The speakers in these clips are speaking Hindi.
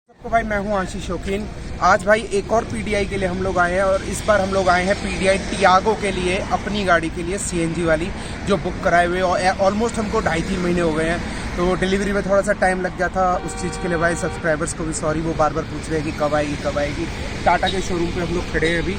तो भाई मैं हूं आशीष शौकीन। आज भाई एक और पीडीआई के लिए हम लोग आए हैं और इस बार हम लोग आए हैं पीडीआई टियागो के लिए, अपनी गाड़ी के लिए सीएनजी वाली जो बुक कराए हुए और ऑलमोस्ट हमको 2.5-3 महीने हो गए हैं। तो डिलीवरी में थोड़ा सा टाइम लग गया था, उस चीज़ के लिए भाई सब्सक्राइबर्स को भी सॉरी, वो बार बार पूछ रहे हैं कि कब आएगी। टाटा के शोरूम पर हम लोग खड़े हैं अभी।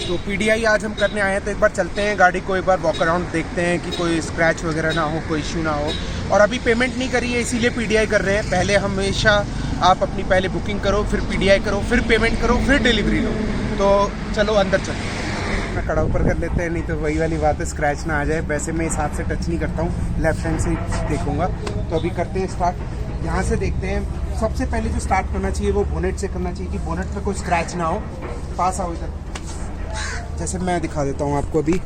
तो पीडीआई आज हम करने आए हैं, तो एक बार चलते हैं गाड़ी को, एक बार वॉक अराउंड देखते हैं कि कोई स्क्रैच वगैरह ना हो, कोई इशू ना हो। और अभी पेमेंट नहीं करी है इसीलिए पीडीआई कर रहे हैं। पहले हमेशा आप अपनी पहले बुकिंग करो, फिर पीडीआई करो, फिर पेमेंट करो, फिर डिलीवरी लो। तो चलो अंदर चलो, मैं कड़ा ऊपर कर लेते हैं, नहीं तो वही वाली बात है स्क्रैच ना आ जाए। वैसे मैं इस हाथ से टच नहीं करता हूँ, लेफ्ट हैंड से देखूंगा। तो अभी करते हैं स्टार्ट, यहाँ से देखते हैं। सबसे पहले जो स्टार्ट करना चाहिए वो बोनेट से करना चाहिए कि बोनेट पर कोई स्क्रैच ना हो। पास आओ इधर, जैसे मैं दिखा देता हूँ आपको। अभी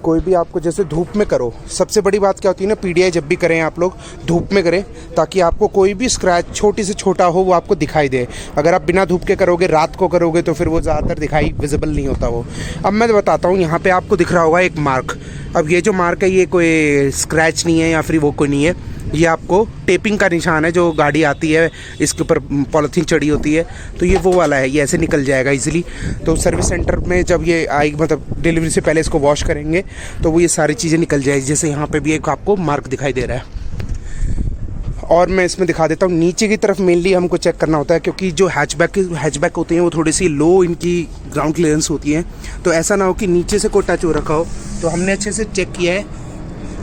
कोई भी आपको जैसे धूप में करो, सबसे बड़ी बात क्या होती है ना, पीडीआई जब भी करें आप लोग धूप में करें, ताकि आपको कोई भी स्क्रैच छोटी से छोटा हो वो आपको दिखाई दे। अगर आप बिना धूप के करोगे, रात को करोगे, तो फिर वो ज़्यादातर दिखाई विजिबल नहीं होता वो। अब मैं बताता हूँ, यहाँ पे आपको दिख रहा होगा एक मार्क। अब ये जो मार्क है ये कोई स्क्रैच नहीं है या फिर वो कोई नहीं है, ये आपको टेपिंग का निशान है। जो गाड़ी आती है इसके ऊपर पॉलीथीन चढ़ी होती है, तो ये वो वाला है, ये ऐसे निकल जाएगा इजीली। तो सर्विस सेंटर में जब ये आएगी, मतलब डिलीवरी से पहले इसको वॉश करेंगे तो वो ये सारी चीज़ें निकल जाएगी। जैसे यहाँ पे भी एक आपको मार्क दिखाई दे रहा है। और मैं इसमें दिखा देता हूँ, नीचे की तरफ मेनली हमको चेक करना होता है, क्योंकि जो हैचबैक होते हैं वो थोड़ी सी लो इनकी ग्राउंड क्लियरेंस होती है। तो ऐसा ना हो कि नीचे से कोई टच हो रखा हो। तो हमने अच्छे से चेक किया है,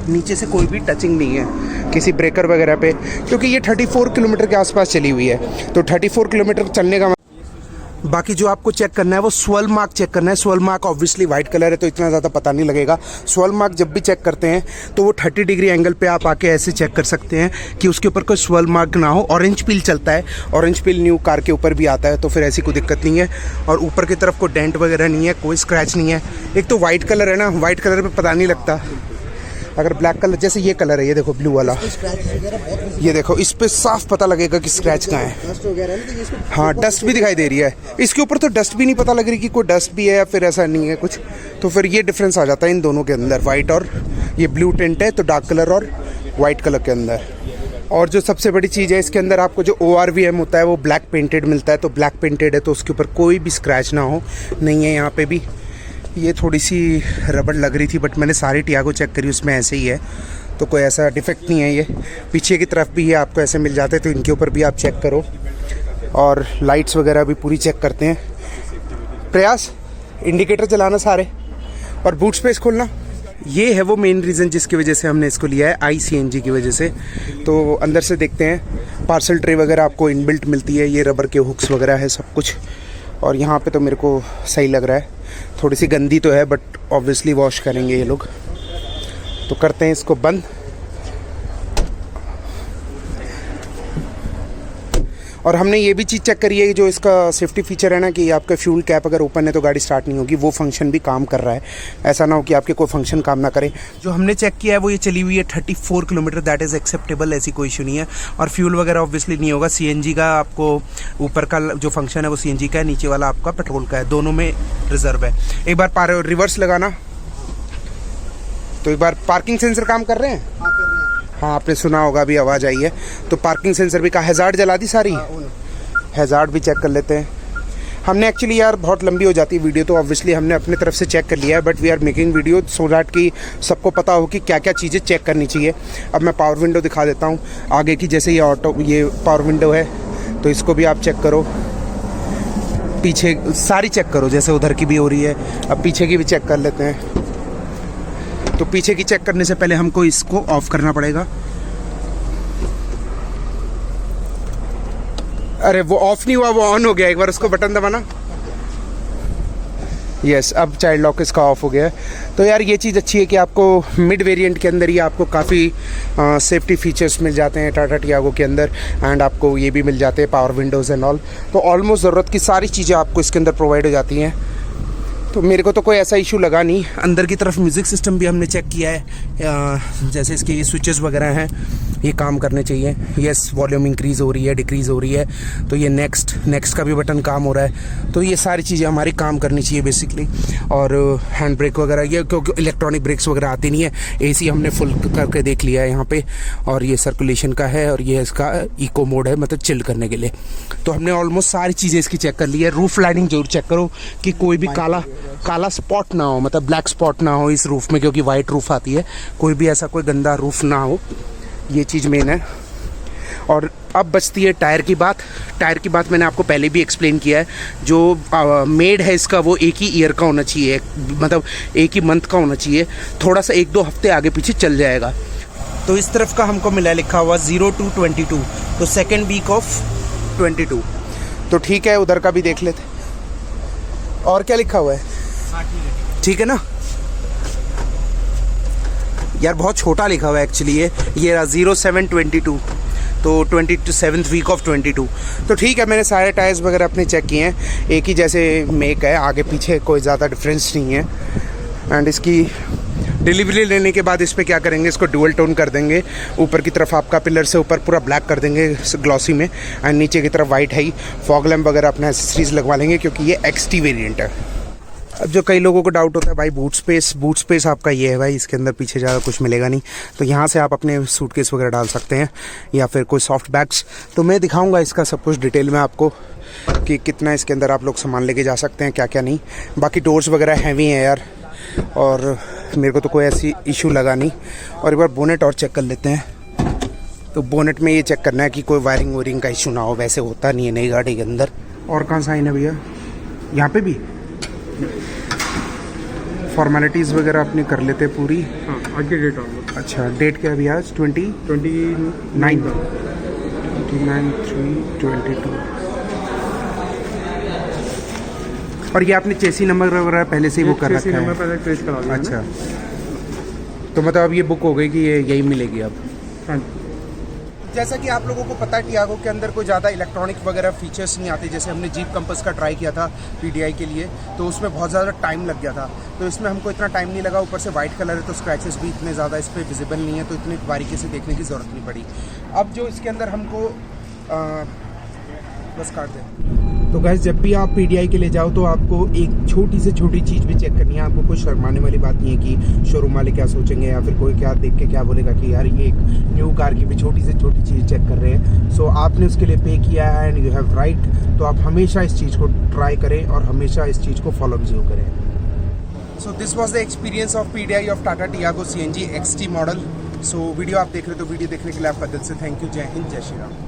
नीचे से कोई भी टचिंग नहीं है किसी ब्रेकर वगैरह पे, क्योंकि ये 34 किलोमीटर के आसपास चली हुई है। तो 34 किलोमीटर चलने का बाकी जो आपको चेक करना है वो स्वर्ल मार्क चेक करना है। Swirl mark obviously white colour है तो इतना ज़्यादा पता नहीं लगेगा। स्वर्ल मार्क जब भी चेक करते हैं तो वो 30 डिग्री एंगल पे आप आके ऐसे चेक कर सकते हैं कि उसके ऊपर कोई स्वर्ल मार्क ना हो। ऑरेंज पील चलता है, ऑरेंज पील न्यू कार के ऊपर भी आता है, तो फिर ऐसी कोई दिक्कत नहीं है। और ऊपर की तरफ कोई डेंट वगैरह नहीं है, कोई स्क्रैच नहीं है। एक तो वाइट कलर है ना, वाइट कलर पर पता नहीं लगता। अगर ब्लैक कलर, जैसे ये कलर है, ये देखो ब्लू वाला, ये देखो इस पे साफ पता लगेगा कि स्क्रैच कहाँ है। हाँ, डस्ट भी दिखाई दे रही है। इसके ऊपर तो डस्ट भी नहीं पता लग रही कि कोई डस्ट भी है या फिर ऐसा नहीं है कुछ। तो फिर ये डिफरेंस आ जाता है इन दोनों के अंदर, वाइट और ये ब्लू टिंट है तो डार्क कलर और वाइट कलर के अंदर। और जो सबसे बड़ी चीज़ है इसके अंदर, आपको जो ORVM होता है वो ब्लैक पेंटेड मिलता है। तो ब्लैक पेंटेड है तो उसके ऊपर कोई भी स्क्रैच ना हो, नहीं है यहाँ पे भी। ये थोड़ी सी रबड़ लग रही थी बट मैंने सारी टियागो चेक करी, उसमें ऐसे ही है, तो कोई ऐसा डिफेक्ट नहीं है। ये पीछे की तरफ भी ये आपको ऐसे मिल जाते हैं, तो इनके ऊपर भी आप चेक करो। और लाइट्स वगैरह भी पूरी चेक करते हैं। प्रयास इंडिकेटर चलाना सारे, और बूट स्पेस खोलना। ये है वो मेन रीज़न जिसकी वजह से हमने इसको लिया है, ICNG की वजह से। तो अंदर से देखते हैं, पार्सल ट्रे वगैरह आपको इनबिल्ट मिलती है, ये रबर के हुक्स वगैरह है सब कुछ। और यहाँ पे तो मेरे को सही लग रहा है, थोड़ी सी गंदी तो है बट ऑब्वियसली वॉश करेंगे ये लोग। तो करते हैं इसको बंद। और हमने ये भी चीज़ चेक करी है कि जो इसका सेफ्टी फीचर है ना, कि आपका फ्यूल कैप अगर ओपन है तो गाड़ी स्टार्ट नहीं होगी, वो फंक्शन भी काम कर रहा है। ऐसा ना हो कि आपके कोई फंक्शन काम ना करे। जो हमने चेक किया है वो ये चली हुई है 34 किलोमीटर, दैट इज़ एक्सेप्टेबल, ऐसी कोई इशू नहीं है। और फ्यूल वगैरह ऑब्वियसली नहीं होगा। CNG का आपको ऊपर का जो फंक्शन है वो CNG का है, नीचे वाला आपका पेट्रोल का है, दोनों में रिजर्व है। एक बार रिवर्स लगाना, तो एक बार पार्किंग सेंसर काम कर रहे हैं। हाँ, आपने सुना होगा, अभी आवाज़ आई है। तो पार्किंग सेंसर भी का हैज़ार्ड जला दी सारी, हैज़ार्ड भी चेक कर लेते हैं। हमने एक्चुअली यार बहुत लंबी हो जाती है वीडियो, तो ऑब्वियसली हमने अपने तरफ से चेक कर लिया है, but we are making video so that कि सबको पता हो कि क्या क्या चीज़ें चेक करनी चाहिए। अब मैं पावर विंडो दिखा देता हूँ आगे की। जैसे ये पावर विंडो है तो इसको भी आप चेक करो, पीछे सारी चेक करो, जैसे उधर की भी हो रही है। अब पीछे की भी चेक कर लेते हैं। तो पीछे की चेक करने से पहले हमको इसको ऑफ करना पड़ेगा। अरे वो ऑफ नहीं हुआ, वो ऑन हो गया। एक बार उसको बटन दबाना। यस, अब चाइल्ड लॉक इसका ऑफ हो गया है। तो यार ये चीज़ अच्छी है कि आपको मिड वेरिएंट के अंदर ही आपको काफ़ी सेफ्टी फीचर्स मिल जाते हैं टाटा टियागो के अंदर। एंड आपको ये भी मिल जाते हैं पावर विंडोज़ एंड ऑल। तो ऑलमोस्ट ज़रूरत की सारी चीज़ें आपको इसके अंदर प्रोवाइड हो जाती हैं। तो मेरे को तो कोई ऐसा इशू लगा नहीं। अंदर की तरफ म्यूज़िक सिस्टम भी हमने चेक किया है, जैसे इसके ये स्विचेस वगैरह हैं ये काम करने चाहिए। यस, वॉल्यूम इंक्रीज़ हो रही है, डिक्रीज़ हो रही है, तो ये नेक्स्ट का भी बटन काम हो रहा है। तो ये सारी चीज़ें हमारी काम करनी चाहिए बेसिकली। और हैंड ब्रेक वगैरह ये क्योंकि इलेक्ट्रॉनिक ब्रेक्स वगैरह आती नहीं है। एसी हमने फुल करके देख लिया है यहाँ पे, और ये सर्कुलेशन का है और ये इसका इको मोड है, मतलब चिल करने के लिए। तो हमने ऑलमोस्ट सारी चीज़ें इसकी चेक कर ली है। रूफ लाइनिंग जरूर चेक करो कि कोई भी काला स्पॉट ना हो, मतलब ब्लैक स्पॉट ना हो इस रूफ में, क्योंकि वाइट रूफ आती है। कोई भी ऐसा कोई गंदा रूफ ना हो, ये चीज़ मेन है। और अब बचती है टायर की बात। टायर की बात मैंने आपको पहले भी एक्सप्लेन किया है। जो मेड है इसका वो एक ही ईयर का होना चाहिए, मतलब एक ही मंथ का होना चाहिए। थोड़ा सा 1-2 हफ्ते आगे पीछे चल जाएगा। तो इस तरफ का हमको मिला लिखा हुआ 0 to 22, तो सेकेंड वीक ऑफ 22। तो ठीक है, उधर का भी देख लेते। और क्या लिखा हुआ है? हाँ ठीक है ना यार, बहुत छोटा लिखा हुआ है एक्चुअली। ये 0722, तो 27th वीक ऑफ 22। तो ठीक है, मैंने सारे टायर्स वगैरह अपने चेक किए हैं, एक ही जैसे मेक है, आगे पीछे कोई ज़्यादा डिफरेंस नहीं है। एंड इसकी डिलीवरी लेने के बाद इस पर क्या करेंगे, इसको डुअल टोन कर देंगे। ऊपर की तरफ आपका पिलर से ऊपर पूरा ब्लैक कर देंगे ग्लॉसी में, एंड नीचे की तरफ वाइट है। फॉग लैम्प वगैरह अपने एसेसरीज लगवा लेंगे, क्योंकि ये XT वेरिएंट है। अब जो कई लोगों को डाउट होता है भाई बूट स्पेस आपका ये है भाई, इसके अंदर पीछे ज़्यादा कुछ मिलेगा नहीं। तो यहाँ से आप अपने सूटकेस वगैरह डाल सकते हैं, या फिर कोई सॉफ्ट बैग्स। तो मैं दिखाऊंगा इसका सब कुछ डिटेल में आपको कि कितना इसके अंदर आप लोग सामान लेके जा सकते हैं, क्या क्या नहीं। बाकी डोर्स वगैरह हैवी हैं यार, और मेरे को तो कोई ऐसी इशू लगा नहीं। और एक बार बोनेट और चेक कर लेते हैं। तो बोनेट में ये चेक करना है कि कोई वायरिंग का इशू ना हो, वैसे होता नहीं है नई गाड़ी के अंदर। और कहाँ साइन है भैया? यहाँ पे भी फॉर्मेलिटीज़ वगैरह अपनी कर लेते हैं पूरी। हाँ, आज की डेट ऑन। अच्छा, डेट क्या है भैया? 29/3/22। और ये आपने चेसी नंबर वगैरह पहले से ही बुक कर रखा है? नंबर पहले ट्रेस करा दिया। अच्छा, तो मतलब अब ये बुक हो गई कि ये यही मिलेगी अब? हाँ। जैसा कि आप लोगों को पता है, टियागो के अंदर कोई ज़्यादा इलेक्ट्रॉनिक वगैरह फीचर्स नहीं आते। जैसे हमने जीप कंपास का ट्राई किया था PDI के लिए, तो उसमें बहुत ज़्यादा टाइम लग गया था। तो इसमें हमको इतना टाइम नहीं लगा। ऊपर से वाइट कलर है, तो स्क्रैचेस भी इतने ज़्यादा इस पर विजिबल नहीं है, तो इतनी बारीकी से देखने की ज़रूरत नहीं पड़ी। अब जो इसके अंदर हमको बस काट दें। तो गाइस, जब भी आप PDI के लिए जाओ तो आपको एक छोटी से छोटी चीज़ भी चेक करनी है। आपको कोई शर्माने वाली बात नहीं है कि शोरूम वाले क्या सोचेंगे, या फिर कोई क्या देख के क्या बोलेगा कि यार ये एक न्यू कार की भी छोटी से छोटी चीज़ चेक कर रहे हैं। सो आपने उसके लिए पे किया है एंड यू हैव राइट, तो आप हमेशा इस चीज़ को ट्राई करें और हमेशा इस चीज़ को फॉलो भी जरूर करें। So this was the experience of PDI of Tata Tiago CNG XT model. So video आप देख रहे हो, तो वीडियो देखने के लिए आपका दिल से थैंक यू। जय हिंद, जय श्री राम।